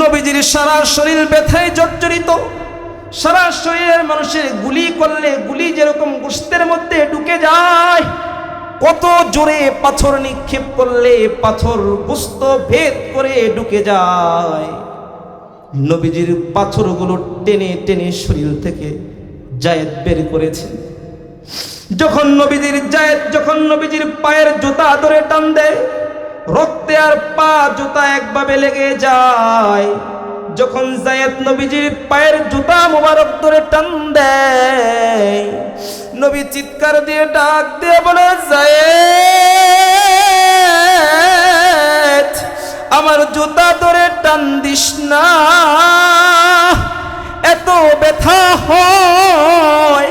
নবীজির সারা শরীর ব্যথায় জর্জরিত, সারা শরীরের মানুষের গুলি করলে গুলি যেরকম গোশতের মধ্যে ঢুকে যায়, কত জোরে পাথর নিক্ষেপ করলে পাথর গোশত ভেদ করে ঢুকে যায়। নবীজির পাথরগুলো টেনে টেনে শরীর থেকে জায়েদ বের করেছে। যখন নবীজির পায়ের জুতা ধরে টান দেয়, রক্তে আর পা জুতা একভাবে লেগে যায়। যখন জায়েদ নবীজির পায়ের জুতা মোবারক ধরে টান দেয়, নবী চিৎকার দিয়ে ডাক দিয়ে বলে, জায়েদ আমার জুতা ধরে টান দিস না, এত ব্যথা হয়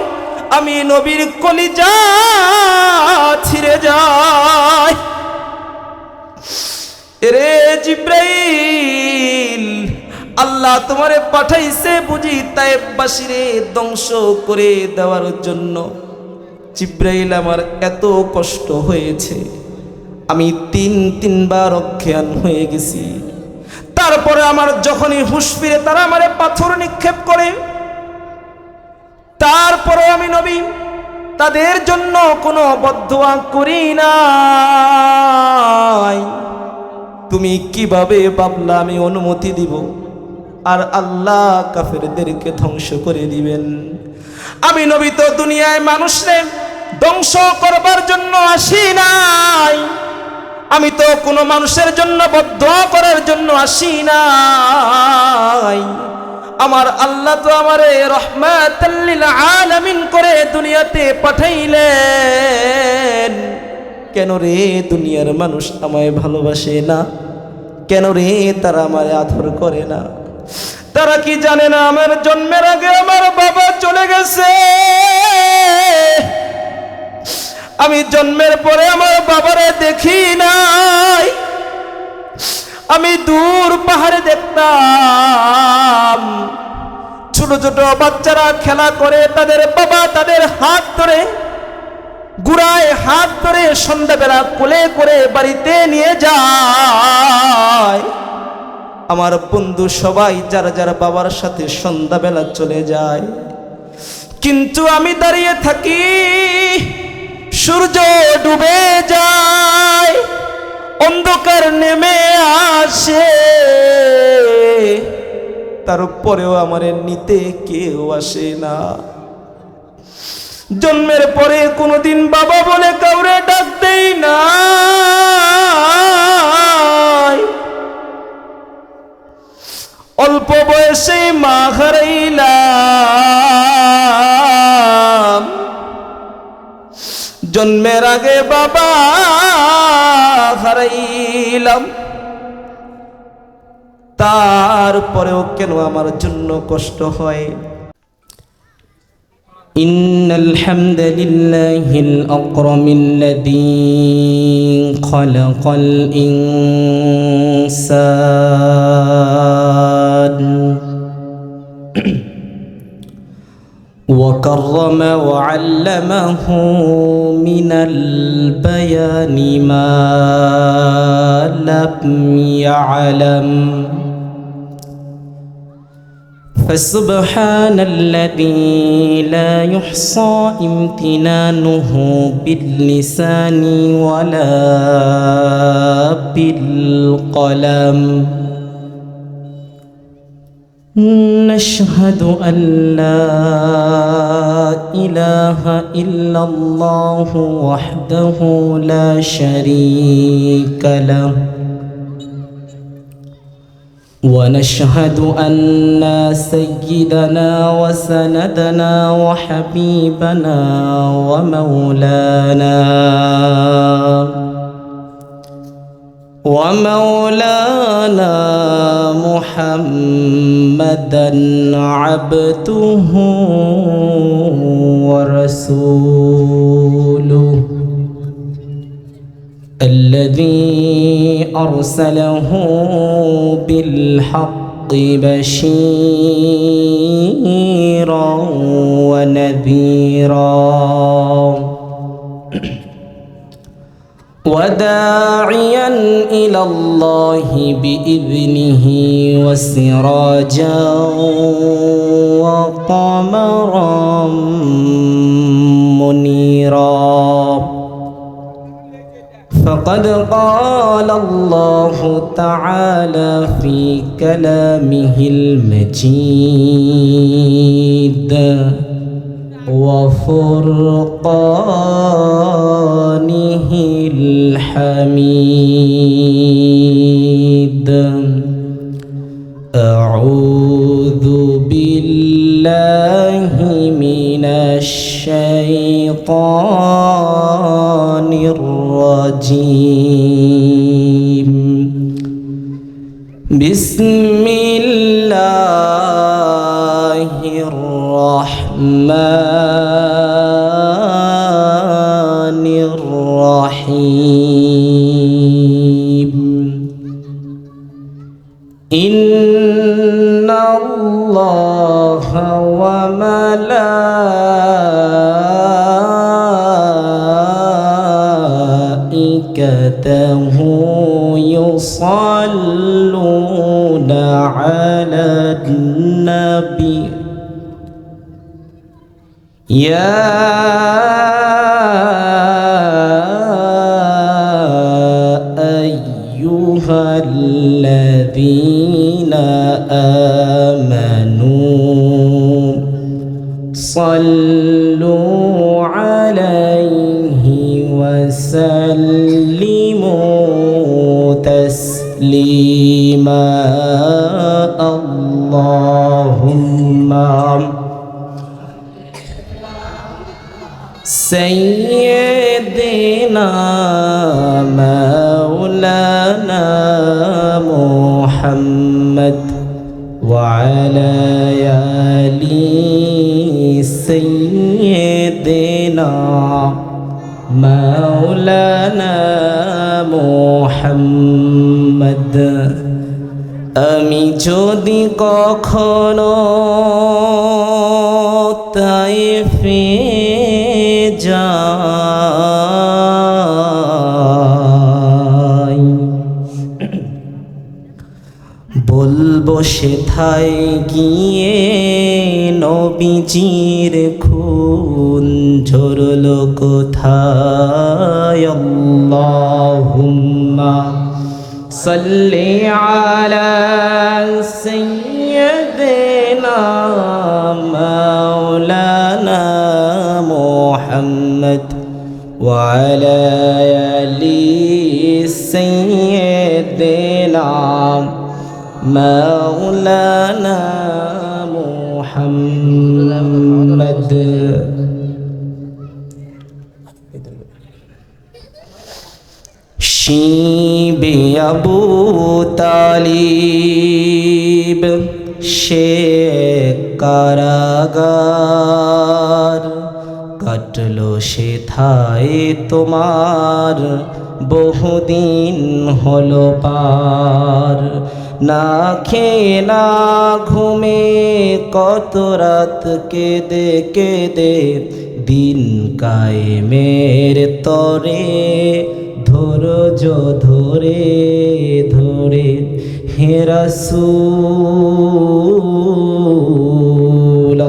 আমি নবীর কলিজা ছিঁড়ে যায়। রে জিব্রাইল, আল্লাহ তোমারে পাঠাইছে বুঝি তায়েফবাসীরে ধ্বংস করে দেওয়ার জন্য। জিব্রাইল, আমার এত কষ্ট হয়েছে, আমি তিনবার অজ্ঞান হয়ে গেছি। তারপরে আমার যখনই হুঁশ ফিরে তারা আমারে পাথর নিক্ষেপ করে, তারপরেও আমি নবী তাদের জন্য কোনো বদদুয়া করি নাই। তুমি কিভাবে ভাবলা আমি অনুমতি দিব আর আল্লাহ কাফেরদেরকে ধ্বংস করে দিবেন? আমি নবী তো দুনিয়ায় মানুষরে ধ্বংস করবার জন্য আসি নাই, আমি তো কোনো মানুষের জন্য বদদুয়া করার জন্য আসি নাই। আমার আল্লাহ তো আমারে রহমাতাল লিল আলামিন করে দুনিয়াতে পাঠাইলেন। কেন রে দুনিয়ার মানুষ আমায় ভালোবাসে না? কেন রে তারা আমারে আদর করে না? তারা কি জানে না আমার জন্মের আগে আমার বাবা চলে গেছে? আমি জন্মের পরে আমার বাবারে দেখি নাই। আমি দূর পাহাড়ে দেখতাম ছোট ছোট বাচ্চারা খেলা করে, তাদের বাবা তাদের হাত ধরে, গুড়ায় হাত ধরে সন্ধ্যাবেলা কোলে করে বাড়িতে নিয়ে যায়। আমার বন্ধু সবাই যারা যারা বাবার সাথে সন্ধ্যাবেলা চলে যায়, কিন্তু আমি দাঁড়িয়ে থাকি। সূর্য ডুবে যায়, অন্ধকার নেমে আসে, তারপরেও আমারে নিতে কেউ আসে না। জন্মের পরে কোনোদিন বাবা বলে কাউরে ডাক দেই না। অল্প বয়সে মা হারাইলাম, জন্মের আগে বাবা হারাইলাম। তারপরেও কেন আমার জন্য কষ্ট হয়? ইন্নাল হামদালিল্লাহিল আকরামিল্লাযী খালাকাল ইনসান وكرم وعلمه من البيان ما لم يعلم فسبحان الذي لا يحصى امتنانه باللسان ولا بالقلم نشهد أن لا إله إلا الله وحده لا شريك له ونشهد أن سيدنا وسندنا وحبيبنا ومولانا محمدا عبده ورسوله الذي أرسله بالحق بشيرا ونذيرا وداعيا إلى الله بإذنه وسراجا وقمرا منيرا فقد قال الله تعالى في كلامه المجيد وفرقانه الحميد أعوذ بالله من الشيطان الرجيم بسم الله الرحمن الرحيم إن الله وملائكته يصلون على النبي يا أيها الذين آمنوا صلوا عليه وسلموا تسليما اللهم سيدنا مولانا محمد وعلى آل سيدنا مولانا محمد আমি যদি কখনো তায়েফে যাই বলবো সেথায় গিয়ে নবীজির খুন ঝরলো কোথায় আল্লাহুম্মা সাল্লি আলা সাইয়্যিদিনা মাওলানা মুহাম্মদ ওয়া আলা আলি সাইয়্যিদিনা مولانا محمد শিবে আবু তালিব সে কারাগার কাটলো সেথায় তোমার বহুদিন হলো পার না খেয়ে না ঘুমে কত রাত কেঁদে কেঁদে দিন কায়েমের তরে ধৈর্য ধরে ধরে হে রাসূল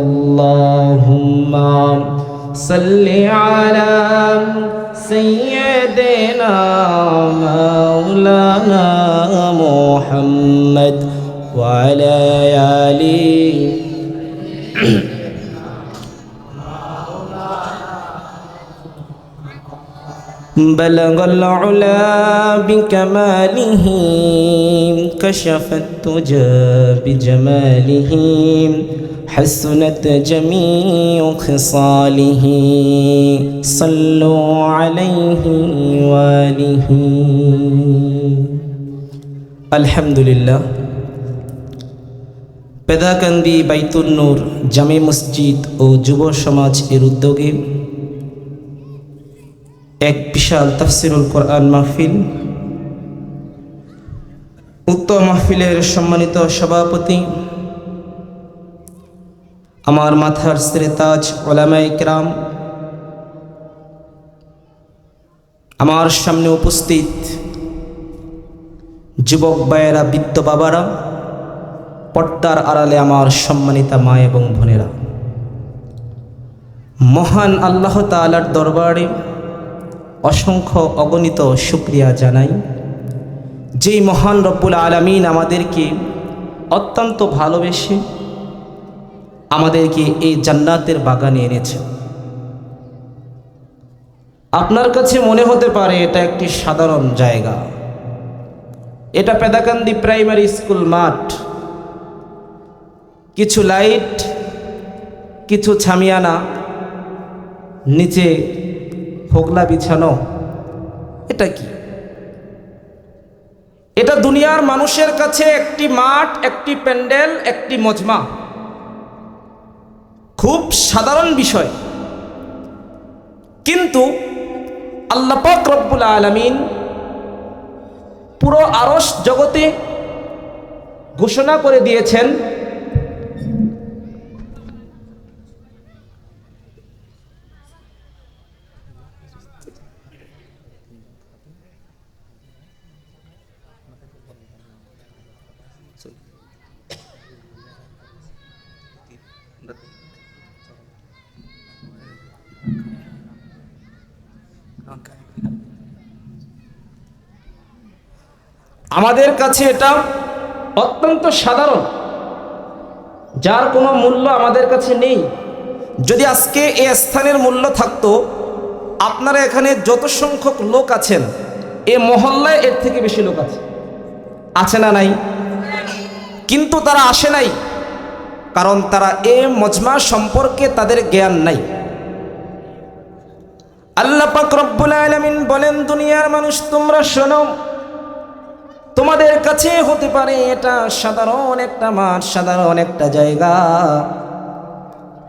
আল্লাহুম্মা সাল্লি আলা সাইয়্যিদিনা মাওলানা মুহাম্মদ ওয়া আলা আলি بلغ العلا بكماله كشف التجى بجماله حسنت جميع خصاله صلوا عليه وآله الحمد لله পেদাকান্দি বাইতুন নূর জামে মসজিদ ও যুব সমাজ এর উদ্যোগে এক বিশাল তাফসিরুল কোরআন মাহফিল। উক্ত মাহফিলের সম্মানিত সভাপতি আমার মাথার সিরে তাজ উলামায়ে কিরাম, আমার সামনে উপস্থিত যুবক ভাইয়েরা, বৃদ্ধ বাবারা, পর্দার আড়ালে আমার সম্মানিতা মা এবং বোনেরা, মহান আল্লাহ তাআলার দরবারে অসংখ্য অগণিত শুকরিয়া জানাই, যেই মহান রব্বুল আলামিন আমাদেরকে অত্যন্ত ভালোবেসে আমাদেরকে এই জান্নাতের বাগানে এনেছেন। আপনার কাছে মনে হতে পারে এটা একটি সাধারণ জায়গা, এটা পেদাকান্দি প্রাইমারি স্কুল মাঠ, কিছু লাইট, কিছু ছামিয়ানা, নিচে হোগলা বিছানো, এটা কি? এটা দুনিয়ার মানুষের কাছে একটি মাঠ, একটি প্যান্ডেল, একটি মজমা, খুব সাধারণ বিষয়। কিন্তু আল্লাহ পাক রব্বুল আলামিন পুরো আরশ জগতে ঘোষণা করে দিয়েছেন, আমাদের কাছে এটা অত্যন্ত সাধারণ, যার কোনো মূল্য আমাদের কাছে নেই। যদি আজকে এই স্থানের মূল্য থাকতো, আপনারা এখানে যত সংখ্যক লোক আছেন, এ মহল্লায় এর থেকে বেশি লোক আছে না নাই? কিন্তু তারা আসে নাই, কারণ তারা এ মজমা সম্পর্কে তাদের জ্ঞান নাই। আল্লাহ পাক রব্বুল আলামিন বলেন, দুনিয়ার মানুষ তোমরা শোনো, তোমাদের কাছে হতে পারে এটা সাধারণ একটা মাঠ, সাধারণ একটা জায়গা,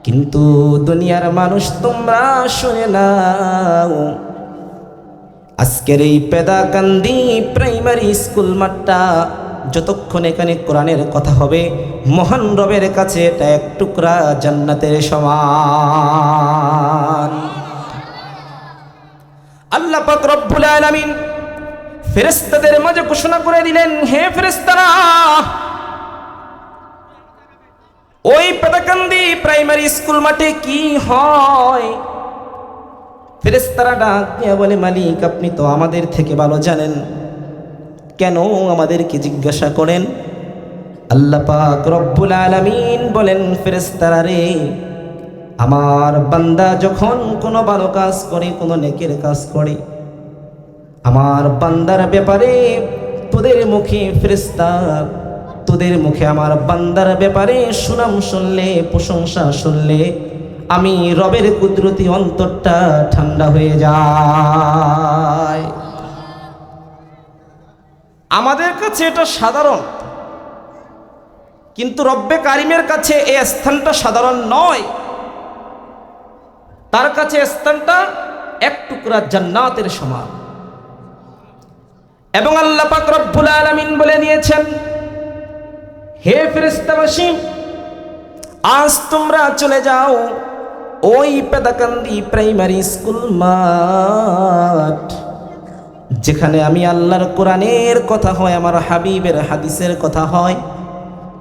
কিন্তু দুনিয়ার মানুষ তোমরা শুনে নাও, আজকের এই পেদাকান্দি প্রাইমারি স্কুল মাঠটা যতক্ষণ এখানে কোরআনের কথা হবে, মহান রবের কাছে এটা এক টুকরা জান্নাতের সমান। আল্লাহ পাক রব্বুল আলামিন ফেরেশতাদের মাঝে ঘোষণা করে দিলেন, হে ফেরেশতারা, ওই পেদাকান্দি প্রাইমারি স্কুল মাঠে কি হয়? ফেরেশতারা ডাক দিয়ে বলে, মালিক আপনি তো আমাদের থেকে ভালো জানেন, কেন আমাদেরকে জিজ্ঞাসা করেন? আল্লাহ পাক রব্বুল আলামিন বলেন, ফেরেশতারা রে, আমার বান্দা যখন কোনো ভালো কাজ করে, কোনো নেকের কাজ করে, আমার বান্দার ব্যাপারে তোদের মুখে ফেরেশতা, তোদের মুখে আমার বান্দার ব্যাপারে সুনাম শুনলে, প্রশংসা শুনলে, আমি রবের কুদরতি অন্তরটা ঠান্ডা হয়ে যায়। আমাদের কাছে এটা সাধারণ, কিন্তু রব্বে কারিমের কাছে এই স্থানটা সাধারণ নয়। তার কাছে স্থানটা এক টুকরা জান্নাতের সমান। এবং আল্লাহ পাক রব্বুল আলামিন বলে দিয়েছেন, হে ফেরেশতাবাসী, আজ তোমরা চলে যাও ওই পেদাকান্দি প্রাইমারি স্কুল মাঠ, যেখানে আমি আল্লাহর কোরআনের কথা হয়, আমার হাবিবের হাদিসের কথা হয়,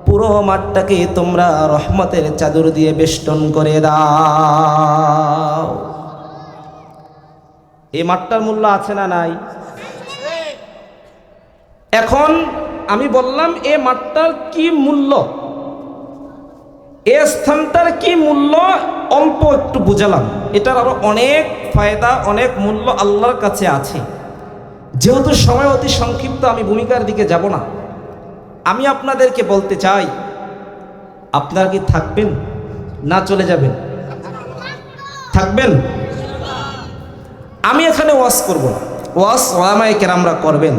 পুরো মাঠটাকে তোমরা রহমতের চাদর দিয়ে বেষ্টন করে দাও। এই মাঠটার মূল্য আছে না নাই? এখন আমি বললাম এ মাঠটার কি মূল্য, এ স্থানটার কি মূল্য অল্প একটু বুঝালাম। এটার আরো অনেক ফায়দা, অনেক মূল্য আল্লাহর কাছে আছে। যেহেতু সময় অতি সংক্ষিপ্ত, আমি ভূমিকার দিকে যাব না। আমি আপনাদেরকে বলতে চাই, আপনারা কি থাকবেন না চলে যাবেন? থাকবেন? আমি এখানে ওয়াজ করব না, ওয়াজ ওলামায়ে কেরামরা করবেন।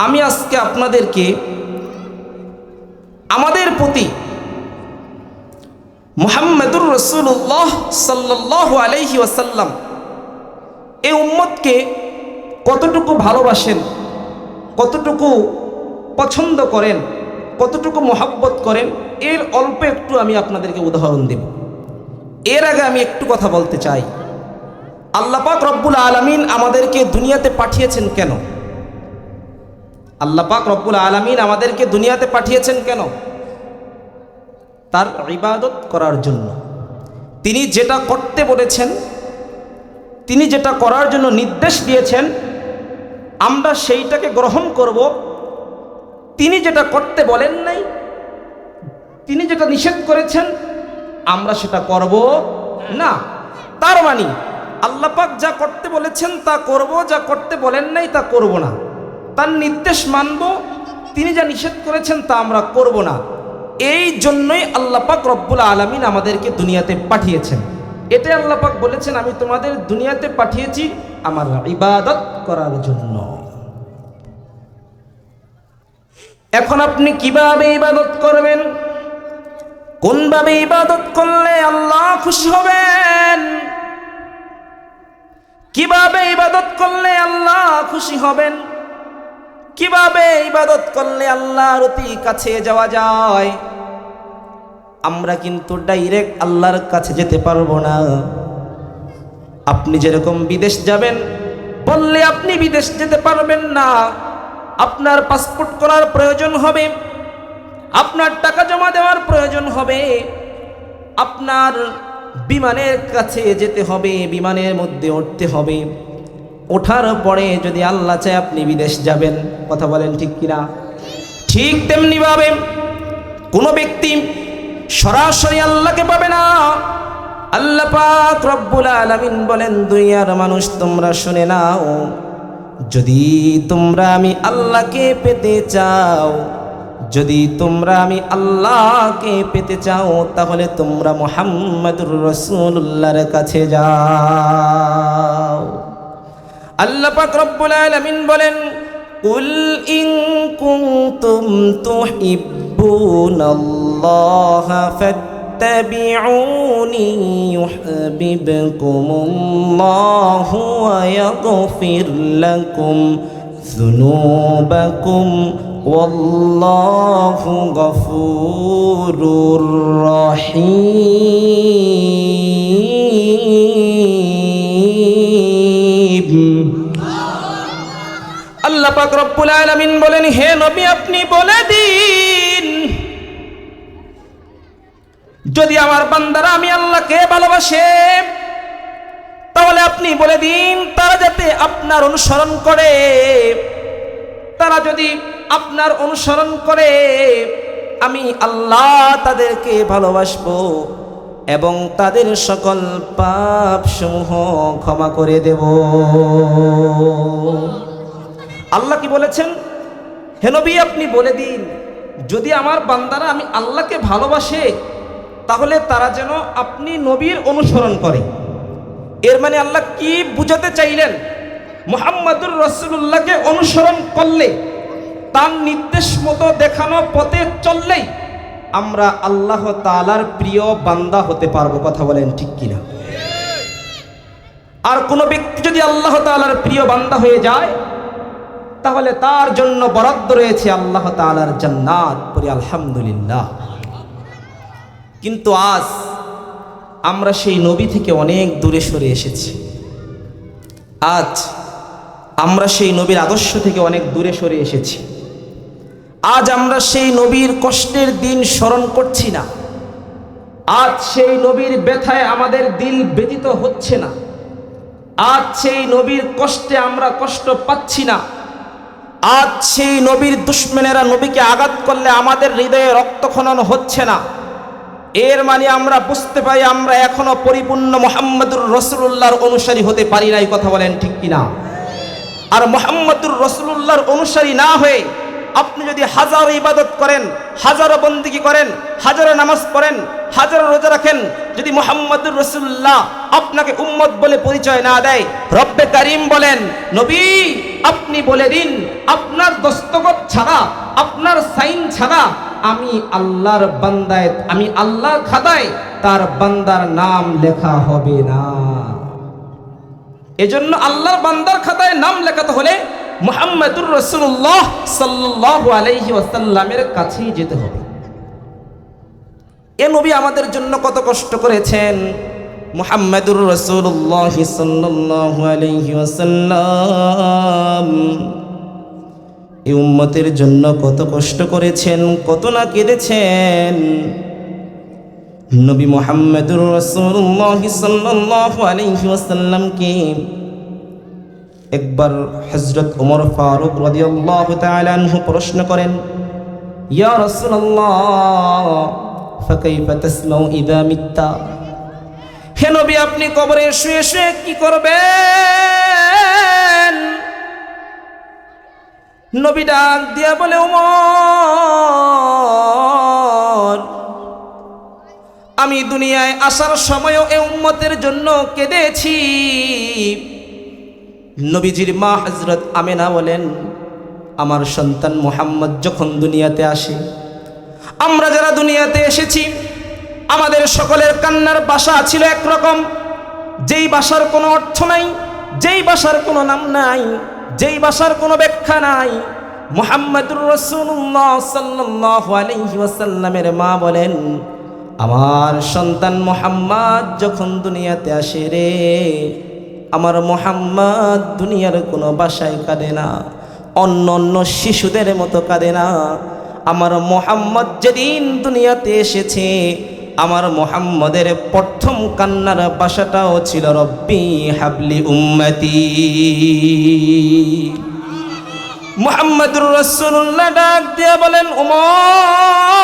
আমি আজকে আপনাদেরকে আমাদের প্রতি মুহাম্মদুর রাসূলুল্লাহ সাল্লাল্লাহু আলাইহি ওয়াসাল্লাম এই উম্মতকে কতটুকু ভালোবাসেন, কতটুকু পছন্দ করেন, কতটুকু মহব্বত করেন, এর অল্প একটু আমি আপনাদেরকে উদাহরণ দেব। এর আগে আমি একটু কথা বলতে চাই। আল্লাহ পাক রব্বুল আলামিন আমাদেরকে দুনিয়াতে পাঠিয়েছেন কেন? আল্লাহ পাক রব্বুল আলামিন আমাদেরকে দুনিয়াতে পাঠিয়েছেন কেন? তার ইবাদত করার জন্য। তিনি যেটা করতে বলেছেন, তিনি যেটা করার জন্য নির্দেশ দিয়েছেন, আমরা সেইটাকে গ্রহণ করব। তিনি যেটা করতে বলেন নাই, তিনি যেটা নিষেধ করেছেন, আমরা সেটা করব না। তার মানে আল্লাহ পাক যা করতে বলেছেন তা করব, যা করতে বলেন নাই তা করব না। তার নির্দেশ মানব, তিনি যা নিষেধ করেছেন তা আমরা করব না। এই জন্যই আল্লাহ পাক রব্বুল আলামিন আমাদেরকে দুনিয়াতে পাঠিয়েছেন। এটাই আল্লাহ পাক বলেছেন, আমি তোমাদের দুনিয়াতে পাঠিয়েছি আমার ইবাদত করার জন্য। এখন আপনি কিভাবে ইবাদত করবেন? কোনভাবে ইবাদত করলে আল্লাহ খুশি হবেন? কিভাবে ইবাদত করলে আল্লাহ খুশি হবেন? কিভাবে ইবাদত করলে আল্লাহর অতি কাছে যাওয়া যায়? আমরা কিন্তু ডাইরেক্ট আল্লাহর কাছে যেতে পারবো না। আপনি যেরকম বিদেশ যাবেন বললে আপনি বিদেশ যেতে পারবেন না। আপনার পাসপোর্ট করার প্রয়োজন হবে, আপনার টাকা জমা দেওয়ার প্রয়োজন হবে, আপনার বিমানের কাছে যেতে হবে, বিমানের মধ্যে উঠতে হবে। ওঠার পরে যদি আল্লাহ চায় আপনি বিদেশ যাবেন। কথা বলেন ঠিক কিনা? ঠিক তেমনিভাবে কোনো ব্যক্তি সরাসরি আল্লাহকে পাবে না। আল্লাহ পাক রব্বুল আলামিন বলেন, দুনিয়ার মানুষ তোমরা শুনে নাও, যদি তোমরা আমি আল্লাহকে পেতে চাও, যদি তোমরা আমি আল্লাহকে পেতে চাও, তাহলে তোমরা মুহাম্মাদুর রাসূলুল্লাহর কাছে যাও। আল্লাহ পাক রব্বুল আলামিন বলেন, কুল ইন কুনতুম তুহিব্বুনাল্লাহা ফাত্তাবিউনি ইউহিব্বুকুমুল্লাহু ওয়া ইয়াগফির লাকুম যুনুবাকুম ওয়াল্লাহু গফুরুর রহিম। আল্লাহ পাক রব্বুল আলামিন বলেন, হে নবী আপনি বলে দিন, যদি আমার বান্দারা আমি আল্লাহকে ভালোবাসে, তাহলে আপনি বলে দিন তারা যাতে আপনার অনুসরণ করে। তারা যদি আপনার অনুসরণ করে, আমি আল্লাহ তাদেরকে ভালোবাসবো এবং তাদের সকল পাপ সমূহ ক্ষমা করে দেব। আল্লাহ কি বলেছেন? হে নবী আপনি বলে দিন, যদি আমার বান্দারা আমি আল্লাহকে ভালোবাসে, তাহলে তারা যেন আপনি নবীর অনুসরণ করে। এর মানে আল্লাহ কি বুঝাতে চাইলেন? মুহাম্মাদুর রাসূলুল্লাহকে অনুসরণ করলে, তার নির্দেশ মতো দেখানো পথে চললেই আমরা আল্লাহ তাআলার প্রিয় বান্দা হতে পারবো। কথা বলেন ঠিক কিনা? আর কোনো ব্যক্তি যদি আল্লাহ তাআলার প্রিয় বান্দা হয়ে যায়, তাহলে তার জন্য বরাদ্দ রয়েছে আল্লাহ তাআলার জান্নাত। পড়ি আলহামদুলিল্লাহ। কিন্তু আজ আমরা সেই নবী থেকে অনেক দূরে সরে এসেছি। আজ আমরা সেই নবীর আদর্শ থেকে অনেক দূরে সরে এসেছি। আজ আমরা সেই নবীর কষ্টের দিন স্মরণ করছি না। আজ সেই নবীর ব্যথায় আমাদের দিল ব্যথিত হচ্ছে না। আজ সেই নবীর কষ্টে আমরা কষ্ট পাচ্ছি না। আজ সেই নবীর দুশমনেরা নবীকে আঘাত করলে আমাদের হৃদয়ে রক্তক্ষরণ হচ্ছে না। এর মানে আমরা বুঝতে পারি আমরা এখনো পরিপূর্ণ মুহাম্মাদুর রাসূলুল্লাহর অনুসারী হতে পারি নাই। কথা বলেন ঠিক কিনা? আর মুহাম্মাদুর রাসূলুল্লাহর অনুসারী না হয়ে আপনি যদি হাজারো ইবাদত করেন, হাজারো বন্দেগী করেন, হাজারো নামাজ পড়েন, হাজারো রোজা রাখেন, যদি মুহাম্মাদুর রাসূলুল্লাহ আপনাকে উম্মত বলে পরিচয় না দেয়, রব্বে কারীম বলেন, নবী আপনি বলে দিন, আপনার দস্তখত ছাড়া, আপনার সাইন ছাড়া আমি আল্লাহর বান্দায়, আমি আল্লাহর খাতায় তার বান্দার নাম লেখা হবে না। এজন্য আল্লাহর বান্দার খাতায় নাম লেখাতে হলে মুহাম্মাদুর রাসূলুল্লাহ সাল্লাল্লাহু আলাইহি ওয়াসাল্লামের কাছেই যেতে হবে। এ নবী আমাদের জন্য কত কষ্ট করেছেন, মুহাম্মাদুর রাসূলুল্লাহ সাল্লাল্লাহু আলাইহি ওয়াসাল্লাম এই উম্মতের জন্য কত কষ্ট করেছেন, কত না কেঁদেছেন। নবী মুহাম্মাদুর রাসূলুল্লাহ সাল্লাল্লাহু আলাইহি ওয়াসাল্লামকে একবার হযরত ওমর ফারুক রাদিয়াল্লাহু তাআলা আনহু প্রশ্ন করেন, ইয়া রাসূলুল্লাহ ফাকাইফা তাসমাউ ইযা মিত্তা, হে নবী আপনি কবরে শুয়ে শুয়ে কি করবেন? নবী ডাক দিয়া বলে, ওমর আমি দুনিয়ায় আসার সময়ও এই উম্মতের জন্য কেঁদেছি। নবীজির মা হযরত আমেনা বলেন, আমার সন্তান মুহাম্মদ যখন দুনিয়াতে আসে, আমরা যারা দুনিয়াতে এসেছি আমাদের সকলের কান্নার ভাষা ছিল একরকম, যেই ভাষার কোনো অর্থ নাই, যেই ভাষার কোনো নাম নাই, যেই ভাষার কোনো ব্যাখ্যা নাই। মুহাম্মাদুর রাসূলুল্লাহ সাল্লাল্লাহু আলাইহি ওয়াসাল্লামের মা বলেন, আমার সন্তান মুহাম্মদ যখন দুনিয়াতে আসে রে, আমার মুহাম্মদ দুনিয়ার কোনো ভাষায় কাঁদে না, অন্য অন্য শিশুদের মতো কাঁদে না। আমার মুহাম্মদ যেদিন দুনিয়াতে এসেছে, আমার মুহাম্মদের প্রথম কান্নার ভাষাটাও ছিল রব্বি হাবলি উম্মতি। মুহাম্মাদুর রাসূলুল্লাহ ডাক দিয়ে বলেন, ওমর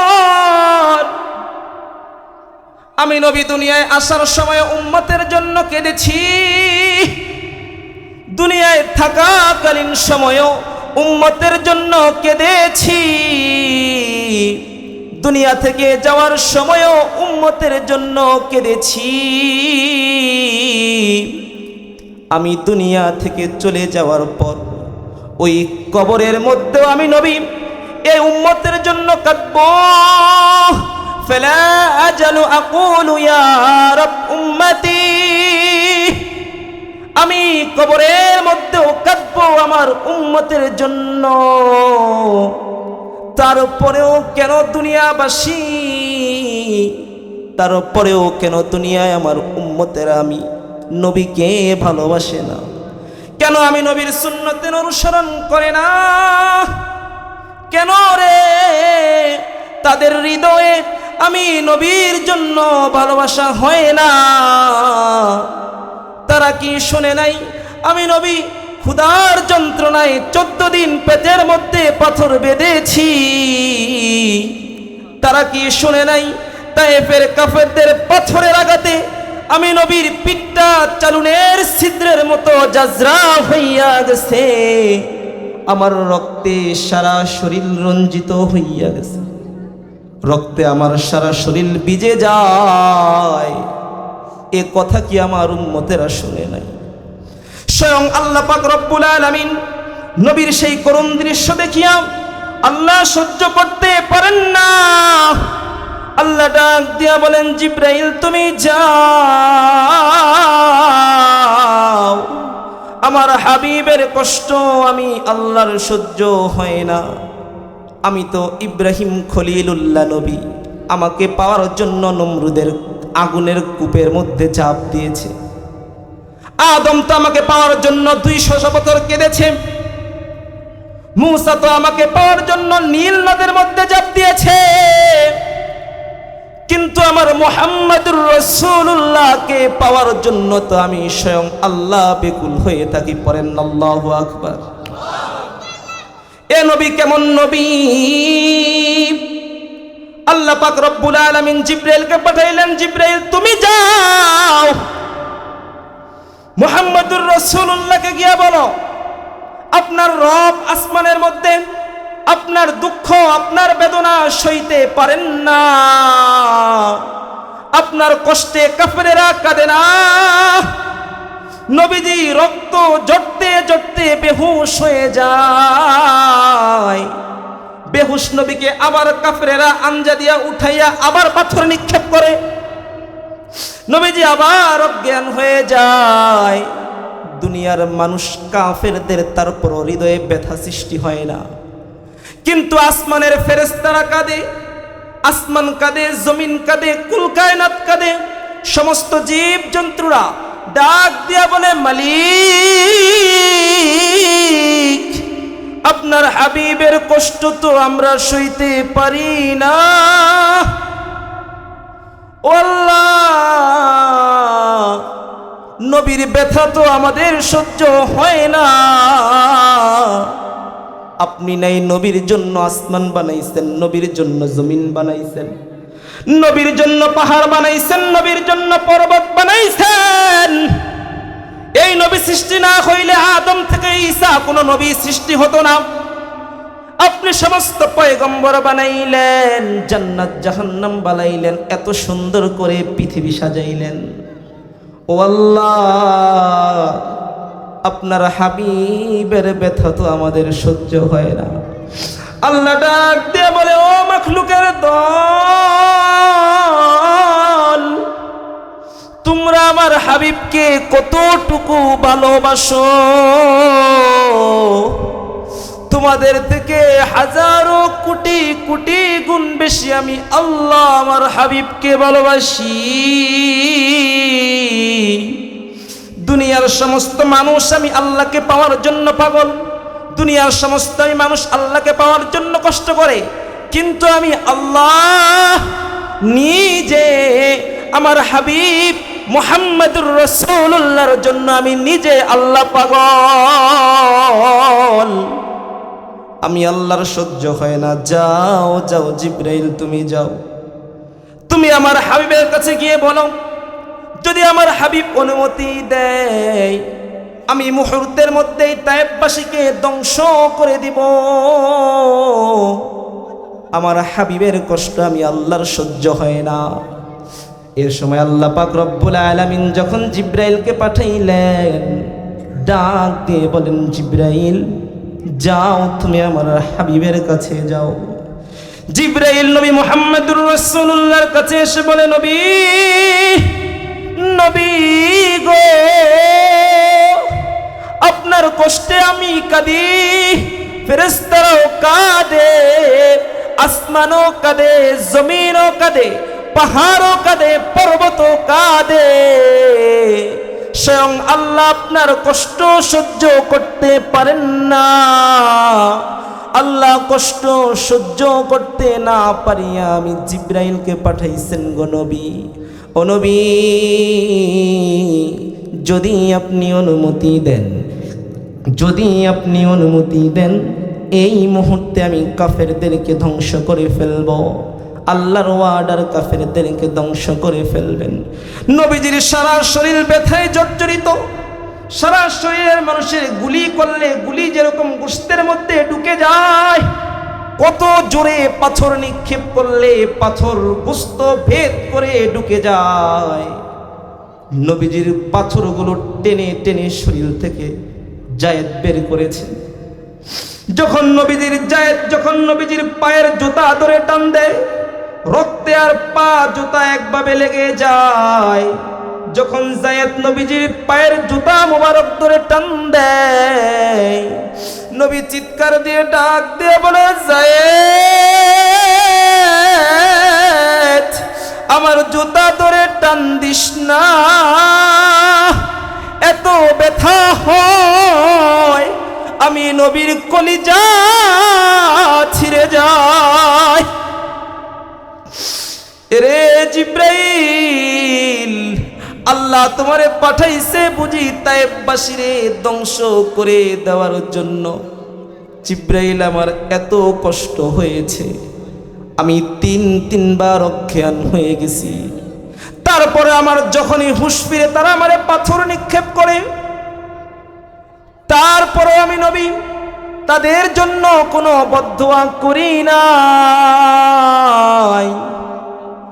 আমি নবী দুনিয়ায় আসার সময় উম্মতের জন্য কেঁদেছি, দুনিয়ায় থাকাকালীন সময়ও উম্মতের জন্য কেঁদেছি, দুনিয়া থেকে যাওয়ার সময়ও উম্মতের জন্য কেঁদেছি। আমি দুনিয়া থেকে চলে যাওয়ার পর ওই কবরের মধ্যেও আমি নবী এই উম্মতের জন্য কাঁদব। ফালা আজালু আকুলু ইয়া রাব উম্মতি, আমি কবরের মধ্যেও কাঁদব আমার উম্মতের জন্য। তারপরেও কেন দুনিয়াবাসী, তারপরেও কেন দুনিয়ায় আমার উম্মতেরা আমি নবীকে ভালোবাসে না? কেন আমি নবীর সুন্নতের অনুসরণ করে না? কেন রে তাদের হৃদয়ে আমি নবীর জন্য ভালোবাসা হয় না? তারা কি শোনে নাই আমি নবী ক্ষুধার যন্ত্রণায় 14 দিন পেটের মধ্যে পাথর বেঁধেছি? তারা কি শোনে নাই তায়েফের কাফেরদের পাথরের আঘাতে আমি নবীর পিঠটা চালুনের ছিদ্রের মতো জাজরা হইয়া গেছে, আমার রক্তে সারা শরীর রঞ্জিত হইয়া গেছে, রক্তে আমার সারা শরীর ভিজে যায়? এ কথা কি আমার উম্মতেরা শুনে নাই? স্বয়ং আল্লাহ পাক রব্বুল আলামিন নবীর সেই করুণ দৃশ্য দেখিয়া আল্লাহ সহ্য করতে পারেন না। আল্লাহ ডাক দিয়া বলেন, জিব্রাইল তুমি যাও, আমার হাবিবের কষ্ট আমি আল্লাহর সহ্য হয় না। আমি তো ইব্রাহিম খলিলুল্লাহ নবী, আমাকে পাওয়ার জন্য নমরুদের আগুনের কূপের মধ্যে চাপ দিয়েছে। আদম তো আমাকে পাওয়ার জন্য 200 বছর কেঁদেছে। মূসা তো আমাকে পাওয়ার জন্য নীল নদের মধ্যে চাপ দিয়েছে। কিন্তু আমার মুহাম্মাদুর রাসূলুল্লাহকে পাওয়ার জন্য তো আমি স্বয়ং আল্লাহ বেকুল হয়ে থাকি। পড়েন আল্লাহু আকবার। এ নবী কেমন নবী? আল্লাহ পাক রব্বুল আলামিন জিব্রাইলকে পাঠাইলেন, জিব্রাইল তুমি যাও, মুহাম্মাদুর রাসূলুল্লাহকে গিয়া বলো আপনার রব আসমানের মধ্যে আপনার দুঃখ আপনার বেদনা সইতে পারেন না, আপনার কষ্টে কাফেরেরা কাঁদে না। নবীজি রক্ত জড়তে জড়তে বেহুশ হয়ে যায়। বেহুশ নবীকে আবার কাফেরেরা আঞ্জা দিয়া উঠাইয়া আবার পাথর নিক্ষেপ করে। নবীজি আবার অজ্ঞান হয়ে যায়। দুনিয়ার মানুষ কাফেরদের তারপর হৃদয়ে ব্যথা সৃষ্টি হয় না, কিন্তু আসমানের ফেরেশতারা কাঁদে, আসমান কাঁদে, জমিন কাঁদে, কুল কায়নাত কাঁদে। সমস্ত জীব জন্তুরা ডাক দিয়া বলে, মালিক, আপনার হাবিবের কষ্ট তো আমরা সইতে পারি না। ও আল্লাহ, নবীর ব্যথা তো আমাদের সহ্য হয় না। আপনি নাই নবীর জন্য আসমান বানাইছেন, নবীর জন্য জমিন বানাইছেন, নবীর জন্য পাহাড় বানাইছেন, নবীর জন্য পর্বত বানাইছেন। এই নবী সৃষ্টি না হইলে আদম থেকে ঈসা কোনো নবী সৃষ্টি হতো না। আপনি সমস্ত পয়গম্বর বানাইলেন, জান্নাত জাহান্নাম বানাইলেন, এত সুন্দর করে পৃথিবী সাজাইলেন। ও আল্লাহ, আপনার হাবিবের ব্যথা তো আমাদের সহ্য হয় না। আল্লাহ ডাক দিয়ে বলে, ও মাখলুকের দল, তোমরা আমার হাবিবকে কতটুকু ভালোবাসো? তোমাদের থেকে হাজারো কোটি কোটি গুণ বেশি আমি আল্লাহ আমার হাবিবকে ভালোবাসি। দুনিয়ার সমস্ত মানুষ আমি আল্লাহকে পাওয়ার জন্য পাগল, দুনিয়ার সমস্ত মানুষ আল্লাহকে পাওয়ার জন্য কষ্ট করে, কিন্তু আমি আল্লাহ নিজে আমার হাবিব মুহাম্মদুর রাসূলুল্লাহর জন্য আমি নিজে আল্লাহ পাগল। আমি আল্লাহর সহ্য হয় না। যাও যাও জিবরাইল, তুমি যাও, তুমি আমার হাবিবের কাছে গিয়ে বলো, যদি আমার হাবিব অনুমতি দেয় আমি মুহূর্তের মধ্যেই তায়েফবাসীকে ধ্বংস করে দিব। আমার হাবিবের কষ্ট আমি আল্লাহর সহ্য হয় না। এর সময় আল্লাহ পাক রব্বুল আলামিন যখন জিবরাইলকে পাঠাইলেন, ডাক দিয়ে বলেন, জিবরাইল যাও, তুমি আমার হাবিবের কাছে যাও। জিবরাইল নবী মুহাম্মদুর রাসূলুল্লাহর কাছে এসে বলে, নবী, নবী গো, আপনার কষ্টে আমি কাঁদি, ফেরেশতারাও কাঁদে, আসমানও কাঁদে, জমিনও কাঁদে, পাহাড়ও কাঁদে, পর্বতও কাঁদে। স্বয়ং আল্লাহ আপনার কষ্ট সহ্য করতে পারেন না। আল্লাহ কষ্ট সহ্য করতে না পারিয়া আমি জিবরাইলকে পাঠাইছেন গো নবী। ও নবী, যদি আপনি অনুমতি দেন, যদি আপনি অনুমতি দেন, এই মুহূর্তে আমি কাফেরদেরকে ধ্বংস করে ফেলব। আল্লাহর ওয়ার্ডার, কাফেরদেরকে ধ্বংস করে ফেলবেন। নবীজির সারা শরীর ব্যথায় জর্জরিত, সারা শরীরের মানুষের গুলি করলে গুলি যেরকম গোশতের মধ্যে ঢুকে যায়, কত জোরে পাথর নিক্ষেপ করলে পাথর গোশত ভেদ করে ঢুকে যায়। নবীজির পাথরগুলো টেনে টেনে শরীর থেকে জায়েদ বের করেছে। যখন নবীজির পায়ের জুতা ধরে টান দেয়, রক্তে আর পা জুতা একভাবে লেগে যায়। যখন জায়েদ নবীজির পায়ের জুতা মোবারক ধরে টান দেয়, নবী চিৎকার দিয়ে ডাক দিয়ে বলে, জায়েদ, আমার জুতা ধরে টান দিস না, এত ব্যথা হয়, আমি নবীর কলিজা ছিঁড়ে যায়। রে জিবরাইল, আল্লাহ তোমারে পাঠাইছে বুঝি তায়েফবাসীরে ধ্বংস করে দেওয়ার জন্য। জিবরাইল, আমার এত কষ্ট হয়েছে, আমি তিনবার অজ্ঞান হয়ে গেছি। তারপরে আমার যখনই হুঁশ ফিরে তারা আমারে পাথর নিক্ষেপ করে, তারপরে আমি নবী তাদের জন্য কোনো বদদুয়া করি নাই।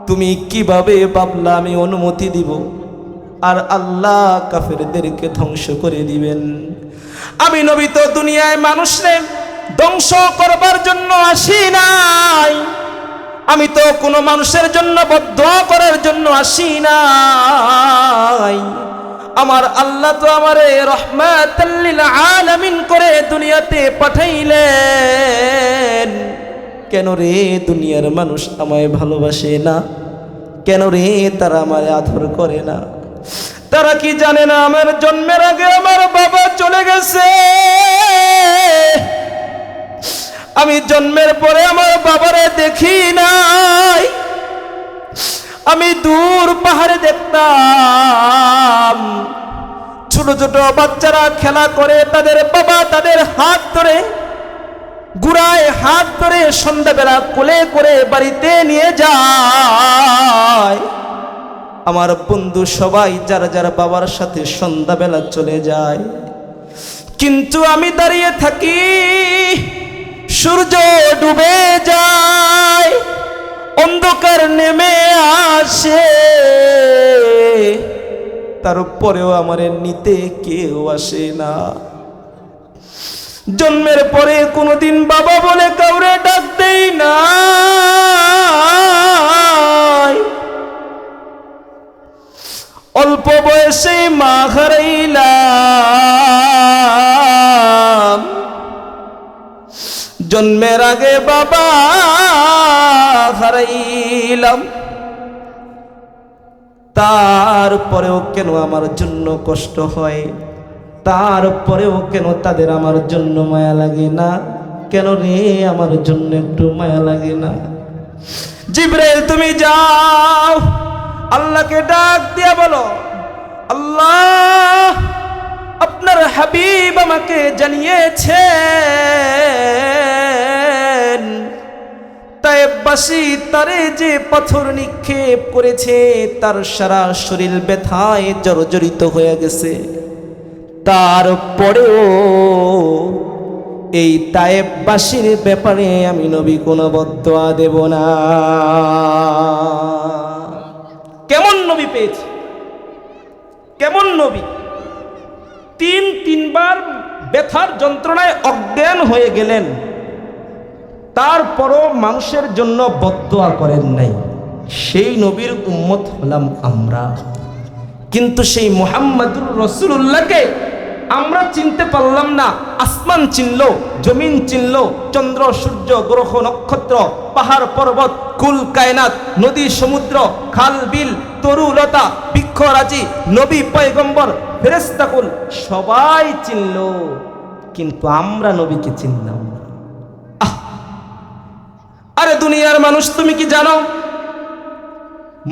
তুমি কিভাবে ভাবলা আমি অনুমতি দিব আর আল্লাহ কাফেরদেরকে ধ্বংস করে দিবেন? আমি নবী তো দুনিয়ায় মানুষরে ধ্বংস করবার জন্য আসি নাই, আমি তো কোনো মানুষের জন্য বদদুয়া করার জন্য আসি নাই। আমার আল্লাহ তো আমারে রহমাতাল লিল আলামিন করে দুনিয়াতে পাঠাইলেন। কেন রে দুনিয়ার মানুষ আমায় ভালোবাসে না? কেন রে তারা আমার আদর করে না? তারা কি জানে না আমার জন্মের আগে আমার বাবা চলে গেছে? আমি জন্মের পরে আমার বাবারে দেখি নাই। আমি দূর পাহাড়ে দেখতাম ছোট ছোট বাচ্চারা খেলা করে, তাদের বাবা তাদের হাত ধরে, গুড়ায় হাত ধরে সন্ধ্যাবেলা কোলে করে বাড়িতে নিয়ে যায়। আমার বন্ধু সবাই যারা যারা বাবার সাথে সন্ধ্যাবেলা চলে যায়, কিন্তু আমি দাঁড়িয়ে থাকি। সূর্য ডুবে যায়, অন্ধকার নেমে আসে, তারপরেও আমারে নিতে কেউ আসে না। জন্মের পরে কোনোদিন বাবা বলে কাউরে ডাক দেই না। অল্প বয়সে মা হারাইলাম, জন্মের আগে বাবা হারাইলাম। তারপরেও কেন আমার জন্য কষ্ট হয়? তারপরেও কেন তাদের আমার জন্য মায়া লাগে না? কেন রে আমার জন্য একটু মায়া লাগে না? জিবরাইল তুমি যাও, আল্লাহকে ডাক দিয়া বলো, আল্লাহ আপনার হাবিব আমাকে জানিয়েছেন তায়েববাসী তারে যে পাথর নিক্ষেপ করেছে তার সারা শরীর ব্যথায় জর্জরিত হয়ে গেছে। তারপরেও এই তায়েববাসীর ব্যাপারে আমি নবী কোনো বদদোয়া দেব না। কেমন নবী পেয়েছে, কেমন নবী! তিনবার ব্যথার যন্ত্রণায় অজ্ঞান হয়ে গেলেন, তারপরও মানুষের জন্য বদদোয়া করেন নাই। সেই নবীর উম্মত হলাম আমরা। কিন্তু সেই মুহাম্মাদুর রাসূলুল্লাহকে আমরা চিনতে পারলাম না। আসমান চিনল, জমিন চিনল, চন্দ্র সূর্য গ্রহ নক্ষত্র পাহাড় পর্বত কুল কায়নাত নদী সমুদ্র খাল বিল তরুলতা বৃক্ষরাজি নবী পয়গম্বর ফেরেশতাকুল সবাই চিনল, কিন্তু আমরা নবীকে চিনলাম না। আরে দুনিয়ার মানুষ, তুমি কি জানো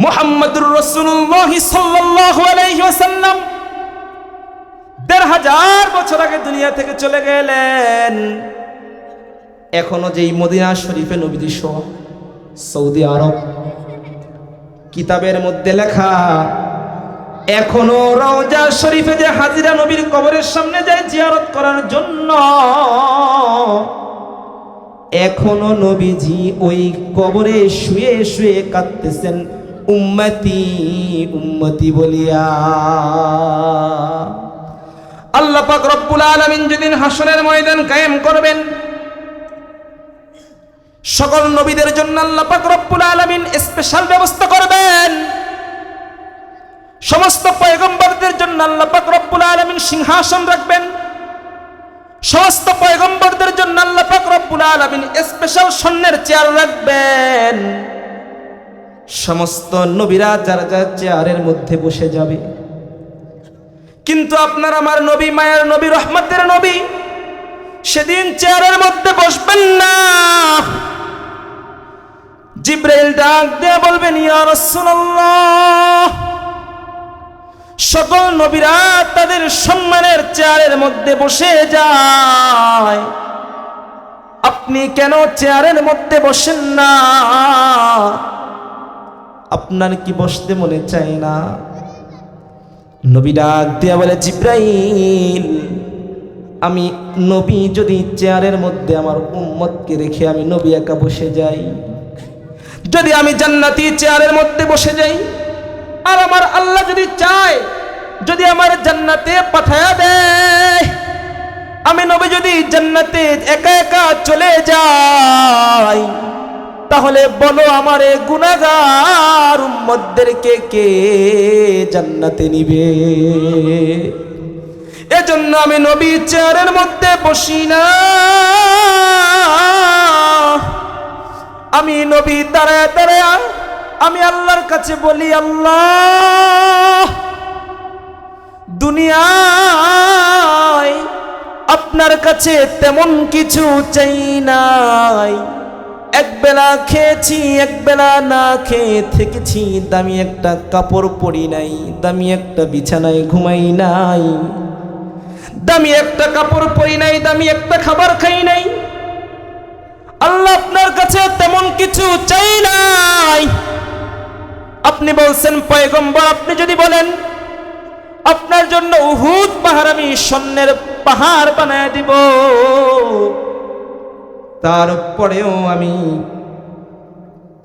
মুহাম্মাদুর রাসূলুল্লাহ সাল্লাল্লাহু আলাইহি ওয়াসাল্লাম ১৫০০ বছর আগে দুনিয়া থেকে চলে গেলেন। এখনো যেই মদিনা শরীফে নবীজি সহ সৌদি আরব কিতাবের মধ্যে লেখা, এখনো রওজা শরীফে যে হাজিরা নবীর কবরের সামনে যায় জিয়ারত করার জন্য, এখনো নবীজি ওই কবরে শুয়ে শুয়ে কাঁদতেছেন উম্মতি উম্মতি বলিয়া। আল্লাহ পাক রব্বুল আলামিন যেদিন হাসরের ময়দান কায়েম করবেন, সকল নবীদের জন্য আল্লাহ পাক রব্বুল আলামিন স্পেশাল ব্যবস্থা করবেন। সমস্ত পয়গম্বরদের জন্য আল্লাহ পাক রব্বুল আলামিন সিংহাসন রাখবেন। সমস্ত পয়গম্বরদের জন্য আল্লাহ পাক রব্বুল আলামিন স্পেশাল স্বর্ণের চেয়ার রাখবেন। সমস্ত নবীরা যার যার চেয়ারের মধ্যে বসে যাবে। কিন্তু আপনার আমার নবী, মায়ের নবী, রহমতের নবী সেদিন চেয়ারের মধ্যে বসবেন না। জিবরাইল ডাক দিয়ে বলবেন, ইয়া রাসূলুল্লাহ, সকল নবীরা তাদের সম্মানের চেয়ারের মধ্যে বসে যায়, আপনি কেন চেয়ারের মধ্যে বসেন না? আপনার কি বসতে মনে চায় না? নবী ডাক দিয়া বলে, জিবরাইল, আমি নবী যদি চেয়ারের মধ্যে আমার উম্মতকে রেখে আমি নবী একা বসে যাই, যদি আমি জান্নাতি চেয়ারের মধ্যে বসে যাই, আর আমার আল্লাহ যদি চায়, যদি আমার জান্নাতে পাঠায়া দেয়, আমি নবী যদি জান্নাতে একা একা চলে যাই, তাহলে বলো আমার এই গুনাহগার উম্মতদেরকে কে জান্নাতে নিবে? এজন্য আমি নবী চেয়ারের মধ্যে বসি না। আমি নবী দাঁড়ায় দাঁড়ায় আমি আল্লাহর কাছে কাছে বলি, আল্লাহ, দুনিয়ায় আপনার কাছে তেমন কিছু চাই নাই। একবেলা খেয়েছি, একবেলা না খেয়ে থেকেছি, দামি একটা কাপড় পরি নাই, দামি একটা বিছানায় ঘুমাই নাই, দামি একটা কাপড় পরি নাই, দামি একটা খাবার খাই নাই। আল্লাহ, আপনার কাছে তেমন কিছু চাই নাই। আপনি বলছেন পয়গম্বর, আপনি যদি বলেন আপনার জন্য উহুদ পাহাড় আমি স্বর্ণের পাহাড় বানায় দিব, তারপরেও আমি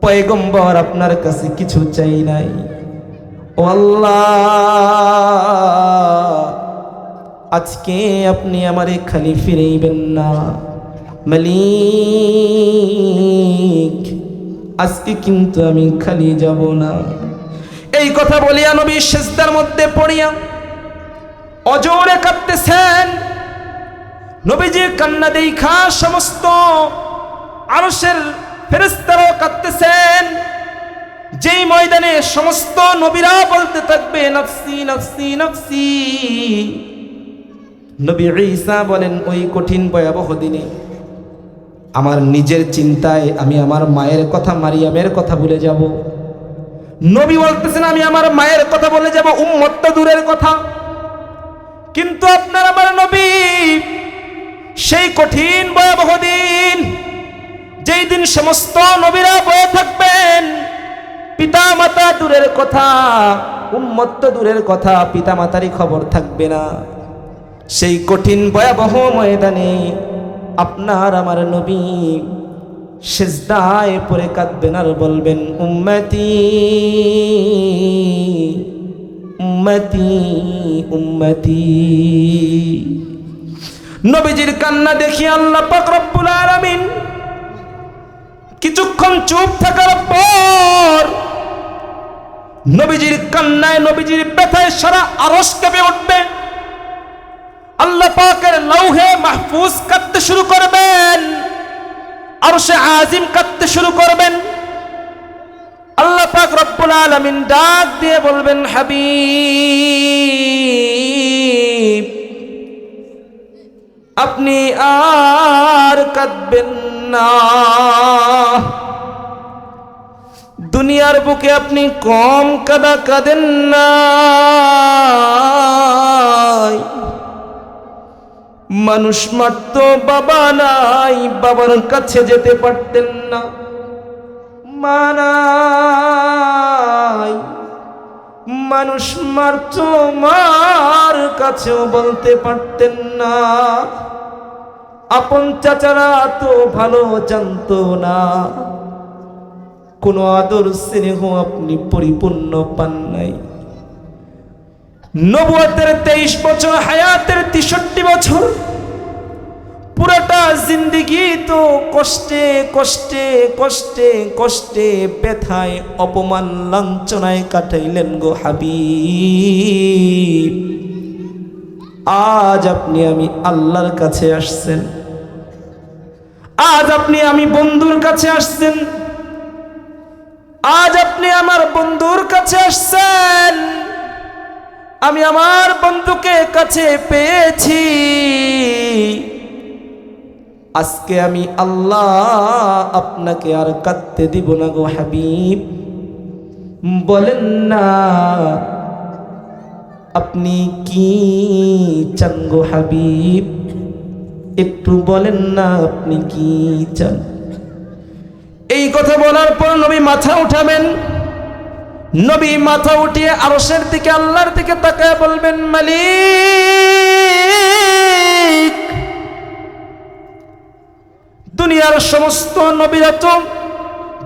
পয়গম্বর আপনার কাছে কিছু চাই নাই। ও আল্লাহ, আজকে আপনি আমারে খালি ফিরাইবেন না মালিক, আজকে কিন্তু আমি খালি যাব না। এই কথা বলিয়া নবী সিজদার মধ্যে পড়িয়া অজোরে কাঁদতেছেন। নবীজির কান্না দেখা সমস্ত আরশের ফেরেশতারাও কাঁদতেছেন। যেই ময়দানে সমস্ত নবীরা বলতে থাকবে নফসি নফসি নফসি, নবী ঈসা বলেন ওই কঠিন ভয়াবহ দিনে আমার নিজের চিন্তায় আমি আমার মায়ের কথা, মারিয়ামের কথা ভুলে যাব। নবী বলতেছেন আমি আমার মায়ের কথা বলে যাব, উম্মতটা দূরের কথা। কিন্তু আপনার আমার নবী সেই কঠিন ভয়াবহ দিন, যেই দিন সমস্ত নবীরা বয়ে থাকবেন, পিতা মাতা দূরের কথা, উম্মত দূরের কথা, পিতা মাতারই খবর থাকবে না। সেই কঠিন ভয়াবহ ময়দানে আপনার আমার নবী সিজদায় পড়ে কাঁদবেন আর বলবেন উম্মতি উম্মতি উম্মতি। নবীজির কান্না দেখি আল্লাহ পাক রব্বুল আলামিন কিছুক্ষণ চুপ থাকার পর নবীজির কান্নায়, নবীজির ব্যথায় সারা আরশ কেঁপে উঠবে। আল্লাহ পাকের লৌহে মাহফুজ কাঁদতে শুরু করবেন, আরশে আজিম কাঁদতে শুরু করবেন। আল্লাহ পাক রব্বুল আলামিন ডাক দিয়ে বলবেন হাবিব, আপনি আর কাঁদবেন না। দুনিয়ার বুকে আপনি কম কাঁদা কাঁদেন না। মানুষ মারত, বাবা নাই, বাবার কাছে যেতে পারতেন না। মা নাই, মানুষ মারত, মার কাছেও বলতে পারতেন না। আপন চাচারা তো ভালো জানতো না। কোনো আদর স্নেহ আপনি পরিপূর্ণ পান নাই। নবুয়তের 23 বছর, হায়াতের 63 বছর, পুরাটা জিন্দেগি তো কষ্টে কষ্টে কষ্টে কষ্টে, ব্যথায়, অপমান, লাঞ্ছনায় কাটাইলেন গো হাবিব। আজ আপনি আমি আল্লাহর কাছে আসছেন, আজ আপনি আমি বন্ধুর কাছে আসছেন, আজ আপনি আমার বন্ধুর কাছে আসছেন। আমি আমার বন্ধুকে কাছে পেয়েছি। আজকে আমি আল্লাহ আপনাকে আর কাঁদতে দিব না গো হাবিব। বলেন না আপনি কি চান গো হাবিব, একটু বলেন না আপনি কি চান। এই কথা বলার পর নবী মাথা উঠাবেন। নবী মাথা উঠিয়ে আরশের দিকে, আল্লাহর দিকে তাকায় বলবেন মালিক, দুনিয়ার সমস্ত নবীরা তো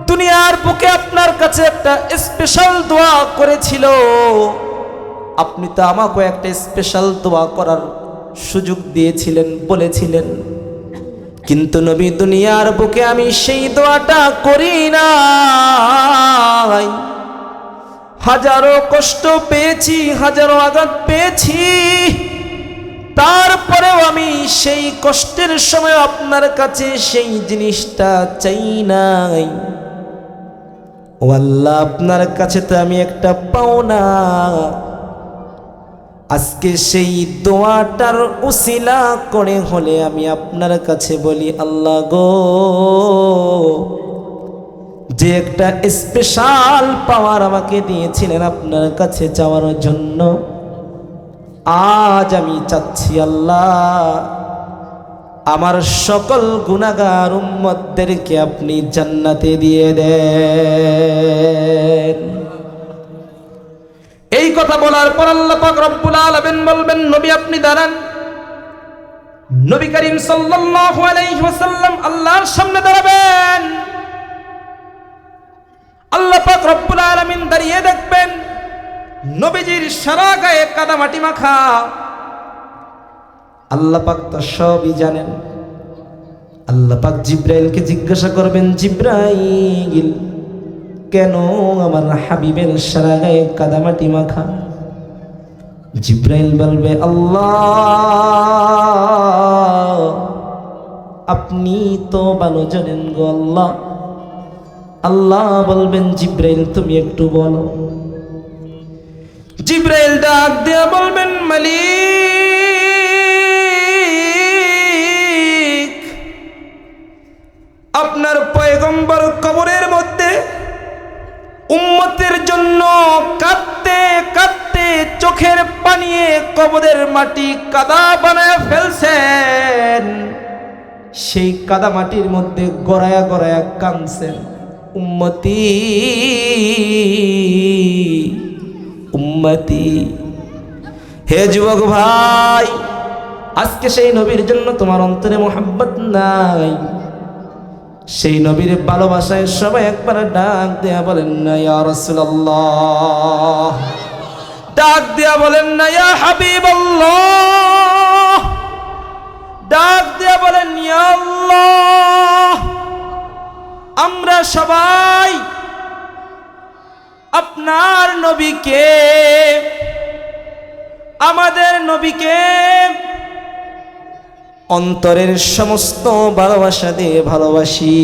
দুনিয়ার বুকে আপনার কাছে একটা স্পেশাল দোয়া করেছিল। আপনি তো আমাকে একটা স্পেশাল দোয়া করার সুযোগ দিয়েছিলেন, বলেছিলেন। কিন্তু নবী, দুনিয়ার বুকে আমি সেই দোয়াটা করি নাই। হাজারো কষ্ট পেয়েছি, হাজারো আঘাত পেয়েছি, তারপরেও আমি সেই কষ্টের সময় আপনার কাছে সেই জিনিসটা চাই নাই। ও আল্লাহ, আপনার কাছে তো আমি একটা পাওনা, আজকে সেই দোয়াটার উসিলা করে হলে আমি আপনার কাছে বলি, আল্লাহ গো, যে একটা স্পেশাল পাওয়ার আমাকে দিয়েছিলেন আপনার কাছে যাওয়ার জন্য, আজ আমি চাচ্ছি আল্লাহ, আমার সকল গুনাহগার উম্মতদেরকে আপনি জান্নাতে দিয়ে দেন। এই কথা বলার পর আল্লাহ পাক রব্বুল আলামিন বলবেন, নবী আপনি দাঁড়ান। নবী করিম সাল্লাল্লাহু আলাইহি ওয়াসাল্লাম আল্লাহর সামনে দাঁড়াবেন। আল্লাহ পাক রব্বুল আলামিন দাঁড়িয়ে দেখবেন নবীজির সারা গায়ে কাদা মাটি মাখা। আল্লাহ পাক তো সবই জানেন। আল্লাহ পাক জিব্রাইলকে জিজ্ঞাসা করবেন, জিব্রাইল, কেন আমার হাবিবের সারা গায়ে কাদা মাটি মাখা? জিব্রাইল বলবে, আল্লাহ, আপনি তো ভালো জানেন গো আল্লাহ। আল্লাহ বলবেন, জিব্রাইল তুমি একটু বলো। জিব্রাইল ডাক দিয়া বলবেন, মালিক, আপনার পয়গম্বর কবরের মধ্যে উম্মতের জন্য কাঁদতে কাঁদতে চোখের পানিয়ে কবরের মাটি কাদা বানায় ফেলছেন। সেই কাদা মাটির মধ্যে গড়ায়া গড়ায়া কাঁদছেন, উম্মতি উম্মতি। হে যুবক ভাই, আজকে সেই নবীর জন্য তোমার অন্তরে মোহাব্বত নাই। সেই নবীর ভালোবাসায় সবাই একবার ডাক দেয়া বলেন না, ইয়া রাসূলুল্লাহ। ডাক দেয়া বলেন না, ইয়া হাবিবাল্লাহ। ডাক দেয়া বলেন, ইয়া আল্লাহ। আমরা সবাই আপনার নবীকে, আমাদের নবীকে অন্তরের সমস্ত ভালোবাসা দিয়ে ভালোবাসি।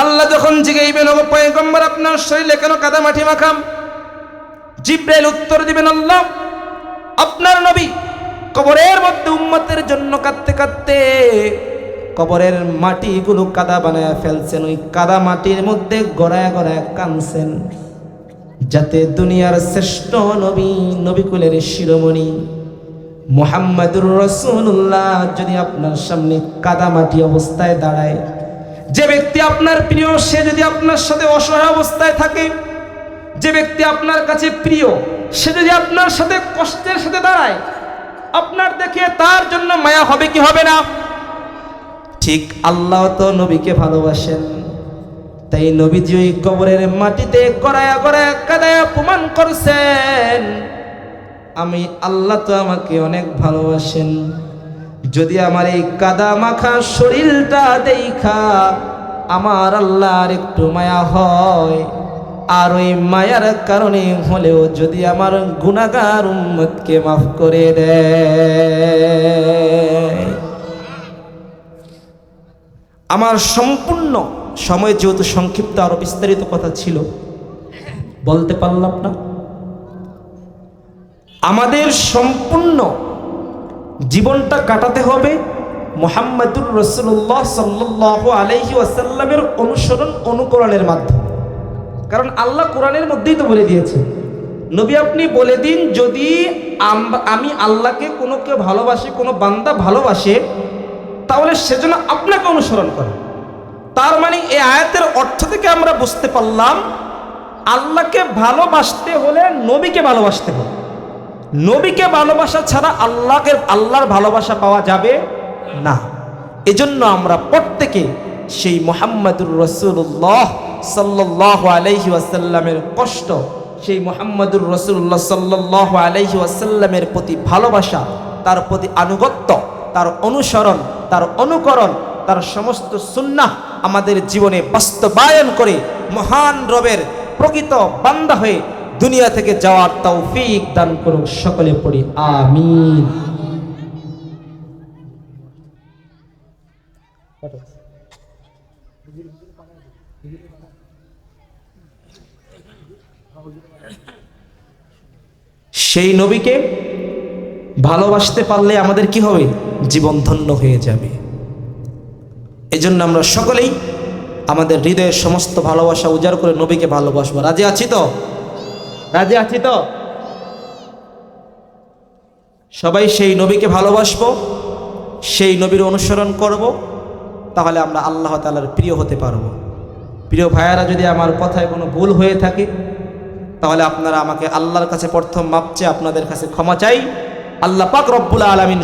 আল্লাহ যখন জিগাইবেন, ওগো পয়গম্বর, আপনার শরীরে কেন কাদা মাটি মাখাম? জিব্রাইল উত্তর দিবেন, আল্লাহ, আপনার নবী কবরের মধ্যে উম্মতের জন্য কাঁদতে কাঁদতে কবরের মাটিগুলো কাদা বানায় ফেলছেন। ওই কাদা মাটির মধ্যে গড়ায় গড়ায় কাঁদছেন, যাতে দুনিয়ার শ্রেষ্ঠ নবী, নবীকুলের শিরোমণি মুহাম্মাদুর রাসূলুল্লাহ যদি আপনার সামনে কাদা মাটি অবস্থায় দাঁড়ায়, যে ব্যক্তি আপনার প্রিয় সে যদি আপনার সাথে অসহায় অবস্থায় থাকে, যে ব্যক্তি আপনার কাছে প্রিয় সে যদি আপনার সাথে কষ্টের সাথে দাঁড়ায়, আপনার দেখে তার জন্য মায়া হবে কি হবে না? ঠিক আল্লাহ তো নবীকে ভালোবাসেন, তাই নবীজি ওই কবরের মাটিতে গড়ায়া গড়ায়া কাদায়া প্রমাণ করছেন, আমি আল্লাহ তো আমাকে অনেক ভালোবাসেন। যদি আমার এই কাদা মাখা শরীরটা দেখা আমার আল্লাহর একটু মায়া হয়, আর ওই মায়ার কারণে হলেও যদি আমার গুনাহগার উম্মতকে মাফ করে দেয়। আমার সম্পূর্ণ সময় যেহেতু সংক্ষিপ্ত, আরো বিস্তারিত কথা ছিল বলতে পারলাম না। আমাদের সম্পূর্ণ জীবনটা কাটাতে হবে মুহাম্মাদুর রাসূলুল্লাহ সাল্লাল্লাহু আলাইহি ওয়াসাল্লামের অনুসরণ অনুকরণের মাধ্যমে। কারণ আল্লাহ কোরআনের মধ্যেই তো বলে দিয়েছে, নবী আপনি বলে দিন, যদি আমি আল্লাহকে কোনো কেউ ভালোবাসে, কোনো বান্দা ভালোবাসে, তাহলে সেজন্য আপনাকে অনুসরণ করে। তার মানে এই আয়াতের অর্থ থেকে আমরা বুঝতে পারলাম, আল্লাহকে ভালোবাসতে হলে নবীকে ভালোবাসতে হবে। নবীকে ভালোবাসা ছাড়া আল্লাহর ভালোবাসা পাওয়া যাবে না। এজন্য আমরা প্রত্যেকে সেই মুহাম্মাদুর রাসূলুল্লাহ সাল্লাল্লাহু আলাইহি ওয়াসাল্লামের কষ্ট, সেই মুহাম্মাদুর রাসূলুল্লাহ সাল্লাল্লাহু আলাইহি ওয়াসাল্লামের প্রতি ভালোবাসা, তার প্রতি আনুগত্য, তার অনুসরণ, তার অনুকরণ, তার সমস্ত সুন্নাহ আমাদের জীবনে বাস্তবায়ন করে মহান রবের প্রকৃত বান্দা হয়ে দুনিয়া থেকে যাওয়ার তৌফিক দান করুন। সকলে পড়ি আমিন। সেই নবীকে ভালোবাসতে পারলে আমাদের কি হবে? জীবন ধন্য হয়ে যাবে। এজন্য আমরা সকলেই আমাদের হৃদয়ের সমস্ত ভালোবাসা উজাড় করে নবীকে ভালোবাসবো। রাজি আছি তো? রাজি আছি তো? সবাই সেই নবীকে ভালোবাসবো, সেই নবীর অনুসরণ করব, তাহলে আমরা আল্লাহ তাআলার প্রিয় হতে পারবো। প্রিয় ভাইয়ারা, যদি আমার কথায় কোনো ভুল হয়ে থাকে তাহলে আপনারা আমাকে আল্লাহর কাছে প্রথম মাপ চেয়ে আপনাদের কাছে ক্ষমা চাই। আল্লাহ পাক রব্বুল আলামিন